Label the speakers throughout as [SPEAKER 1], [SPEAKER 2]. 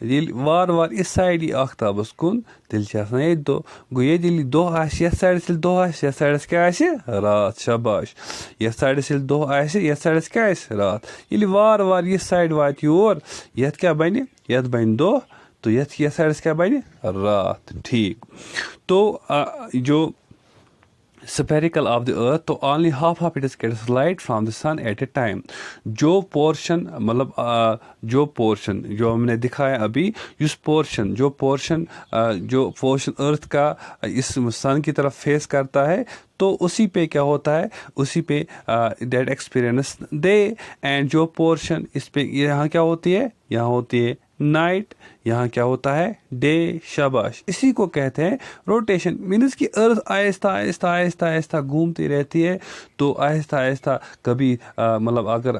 [SPEAKER 1] ییٚلہِ وارٕ وارٕ یہِ سایڈ یی آختابَس کُن تیٚلہِ چھِ آسان ییٚتہِ دۄہ گوٚو ییٚتہِ ییٚلہِ دۄہ آسہِ یَتھ سایڈَس ییٚلہِ دۄہ آسہِ یَتھ سایڈَس کیٛاہ آسہِ راتھ شاباش یَتھ سایڈَس ییٚلہِ دۄہ آسہِ یَتھ سایڈَس کیٛاہ آسہِ راتھ ییٚلہِ وارٕ وارٕ یہِ سایڈ واتہِ یور یَتھ کیٛاہ بَنہِ یَتھ بَنہِ دۄہ تو یَتھ سایڈَس کیٛاہ بَنہِ رات ٹھیٖک تو جو spherical of the earth تو only half of it is gets light from the sun at a time جو پورشن مطلب جو پورشن جو ہم نے دکھایا ابھی اس پورشن جو پورشن ارتھ کا اس سن کی طرف فیس کرتا ہے تو اسی پہ کیا ہوتا ہے اسی پہ دیٹ ایکسپیرئنس دے اینڈ جو پورشن اس پہ یہاں کیا ہوتی ہے یہاں ہوتی ہے نائٹ یہاں کیا ہوتا ہے ڈے شاباش اسی کو کہتے ہیں روٹیشن مینس کہ ارتھ آہستہ آہستہ آہستہ آہستہ گھومتی رہتی ہے تو آہستہ آہستہ کبھی مطلب اگر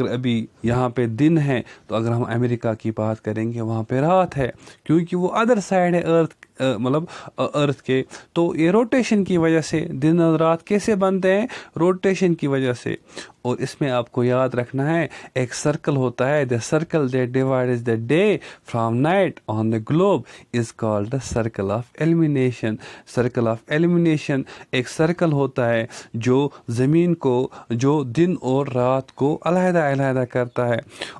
[SPEAKER 1] ابھی یہاں پہ دن ہے تو اگر ہم امریکہ کی بات کریں گے وہاں پہ رات ہے کیونکہ وہ ادر سائڈ ہے ارتھ کے تو یہ روٹیشن کی وجہ سے دن اور رات کیسے بنتے ہیں روٹیشن کی وجہ سے اور اس میں آپ کو یاد رکھنا ہے ایک سرکل ہوتا ہے the circle that divides the day from night on the globe is called the circle of elimination circle of elimination ایک سرکل ہوتا ہے جو زمین کو جو دن اور رات کو علیحدہ علیحدہ کرتا ہے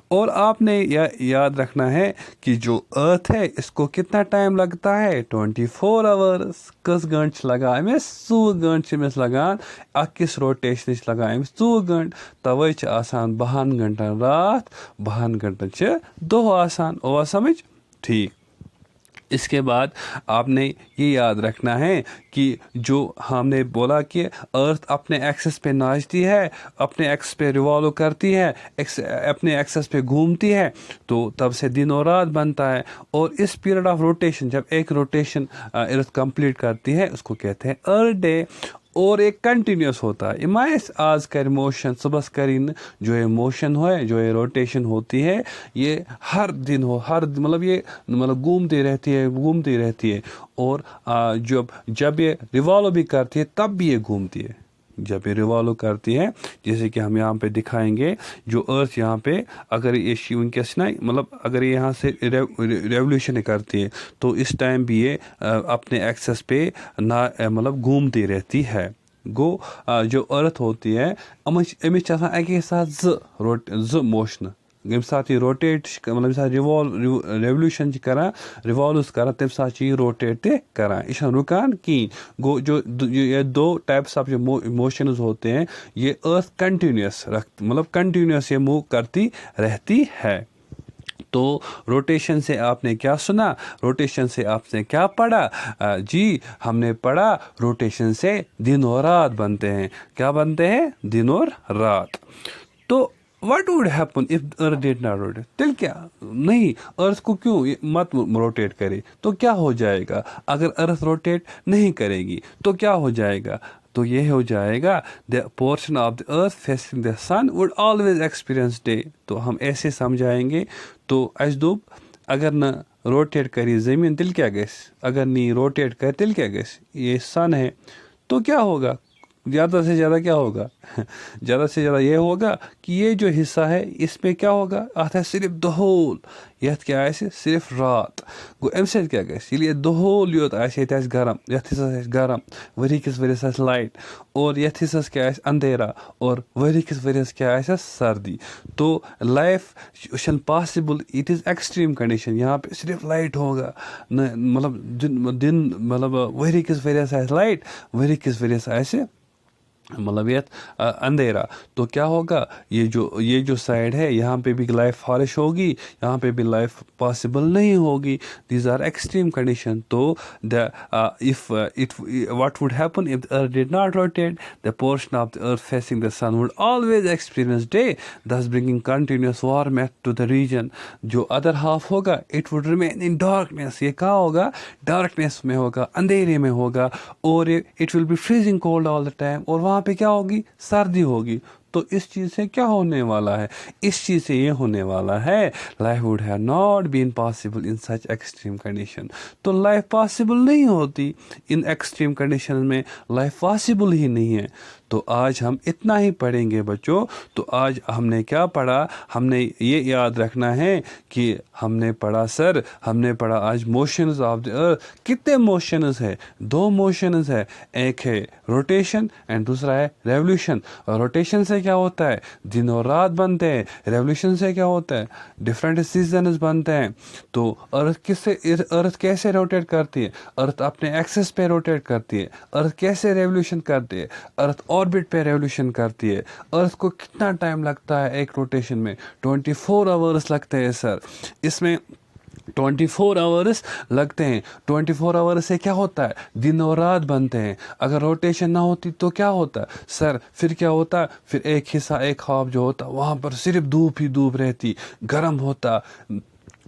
[SPEAKER 1] اور آپ نے یاد رکھنا ہے کہ جو ارتھ ہے اس کو کتنا ٹائم لگتا ہے 24 hours کس گھنٹہ لگا أمس 4 گھنٹہ أمس لگان اکس روٹیشنس لگان أمس 4 گھنٹہ توے چھ آسان 12 گھنٹن رات 12 گھنٹن چھ دۄہ آسان او سمجھ ٹھیک اس کے بعد آپ نے یہ یاد رکھنا ہے کہ جو ہم نے بولا کہ ارتھ اپنے ایکسس پہ ناچتی ہے اپنے ایکسس پہ ریوالو کرتی ہے اپنے ایکسس پہ گھومتی ہے تو تب سے دن اور رات بنتا ہے اور اس پیریڈ آف روٹیشن جب ایک روٹیشن ارتھ کمپلیٹ کرتی ہے اس کو کہتے ہیں ارتھ ڈے اور ایک کنٹینیوس ہوتا ہے امائس آج کر موشن صبح کرین جو یہ موشن ہے جو یہ روٹیشن ہوتی ہے یہ ہر دن مطلب یہ مطلب گھومتی رہتی ہے اور جب یہ ریوالو بھی کرتی ہے تب بھی یہ گھومتی ہے جب یہ ریوالو کرتی ہے جیسے کہ ہم یہاں پہ دکھائیں گے جو ارتھ یہاں پہ اگر یہ ونکس نا مطلب اگر یہ یہاں سے ریولیوشن کرتی ہے تو اس ٹائم بھی یہ اپنے ایکسس پہ مطلب گھومتی رہتی ہے گو جو ارتھ ہوتی ہے امس آسان اکی ساتھ زٕ موشن ییٚمہِ ساتہٕ یہِ روٹیٹ مطلب ییٚمہِ ساتہٕ ریولیوشن کران ریوالوز کران تمہِ ساتہٕ چھِ یہِ روٹیٹ تہِ کران یہِ چھنہٕ رُکان کِہیٖنۍ گوٚو جو یہ دو ٹائپس آف جو موشنز ہوتے ہیں یہ ارتھ کنٹینیوس مطلب کنٹینیوس یہ موو کرتی رہتی ہے تو روٹیشن سے آپ نے کیا سنا روٹیشن سے آپ نے کیا پڑھا جی ہم نے پڑھا روٹیشن سے دن اور رات بنتے ہیں کیا بنتے ہیں دن اور رات تو what would happen if earth did not rotate تل کیا نہیں ارتھ کو کیوں مت روٹیٹ کرے تو کیا ہو جائے گا اگر ارتھ روٹیٹ نہیں کرے گی تو کیا ہو جائے گا تو یہ ہو جائے گا the portion of the earth facing the sun would always experience day تو ہم ایسے سمجھائیں گے تو اس دوپ اگر نہ روٹیٹ کری زمین تل کیا گیس اگر نہیں روٹیٹ کرے تل کیا گیس یہ سن ہے تو کیا ہوگا زیادہ سے زیادہ کیا ہوگا زیادہ سے زیادہ یہ ہوگا کہ یہ جو حصہ ہے اس میں کیا ہوگا آتا ہے صرف دہول یت کیا آسہِ صرف رات گو امہِ سۭتۍ کیٛاہ گژھِ ییٚلہِ یہِ دہول یوت آسہِ ییٚتہِ آسہِ گرم یتھ حصس آسہِ گرم ؤری کِس ؤرِیس آسہِ لایٹ اور یتھ حصس کیٛاہ آسہِ اندھیرا اور ؤری کِس ؤرِیس کیٛاہ آسٮ۪س سردی تو لائف چھنہٕ possible it is extreme condition یہاں پہ صرف لائٹ ہوگا نہ مطلب دن مطلب ؤری کِس ؤرِیس آسہِ لائٹ ؤری کِس ؤرِیس آسہِ مطلب یہ اندھیرا تو کیا ہوگا یہ جو سائڈ ہے یہاں پہ بھی لائف فارش ہوگی یہاں پہ بھی لائف پاسبل نہیں ہوگی دیز آر ایکسٹریم کنڈیشن تو what would happen if the earth did not rotate the portion of the earth facing the sun would always experience day thus bringing continuous warmth to the region جو other half ہوگا it would remain in darkness یہ کہاں ہوگا darkness میں ہوگا اندھیرے میں ہوگا اور it will be freezing cold all the time اور وہاں پہ کیا ہوگی سردی ہوگی تو اس چیز سے کیا ہونے والا ہے؟ اس چیز سے یہ ہونے والا ہے life would have not been possible in such extreme condition. تو لائف پاسبل نہیں ہوتی ان ایکسٹریم کنڈیشن میں، لائف پاسبل ہی نہیں ہے. تو آج ہم اتنا ہی پڑھیں گے بچوں. تو آج ہم نے کیا پڑھا؟ ہم نے یہ یاد رکھنا ہے کہ ہم نے پڑھا سر، ہم نے پڑھا آج موشنز آف دی ارتھ. کتنے موشنز ہے؟ 2 موشنز ہے. ایک ہے روٹیشن اینڈ دوسرا ہے ریولیوشن. روٹیشن سے کیا ہوتا ہے؟ دن اور رات بنتے ہیں. ریولیوشن سے کیا ہوتا ہے؟ ڈفرینٹ سیزنز بنتے ہیں. تو ارتھ کیسے روٹیٹ کرتی ہے؟ ارتھ اپنے ایکسس پہ روٹیٹ کرتی ہے. ارتھ کیسے ریولیوشن کرتی ہے؟ ارتھ آربٹ پہ ریولیوشن کرتی ہے. ارتھ کو کتنا ٹائم لگتا ہے ایک روٹیشن میں؟ 24 آورس لگتے ہیں سر. اس میں 24 آورس لگتے ہیں. 24 آورس سے کیا ہوتا ہے؟ دن اور رات بنتے ہیں. اگر روٹیشن نہ ہوتی تو کیا ہوتا ہے سر؟ پھر کیا ہوتا؟ پھر ایک حصہ، ایک خواب جو ہوتا وہاں پر صرف دھوپ ہی دھوپ رہتی، گرم ہوتا،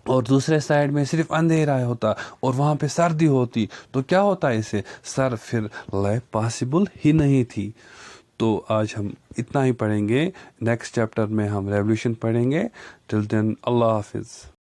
[SPEAKER 1] اور دوسرے سائڈ میں صرف اندھیرا ہوتا اور وہاں پہ سردی ہوتی. تو کیا ہوتا ہے اسے سر؟ پھر لائف پاسبل ہی نہیں تھی. تو آج ہم اتنا ہی پڑھیں گے. نیکسٹ چیپٹر میں ہم ریولیوشن پڑھیں گے. ٹل دین اللہ حافظ.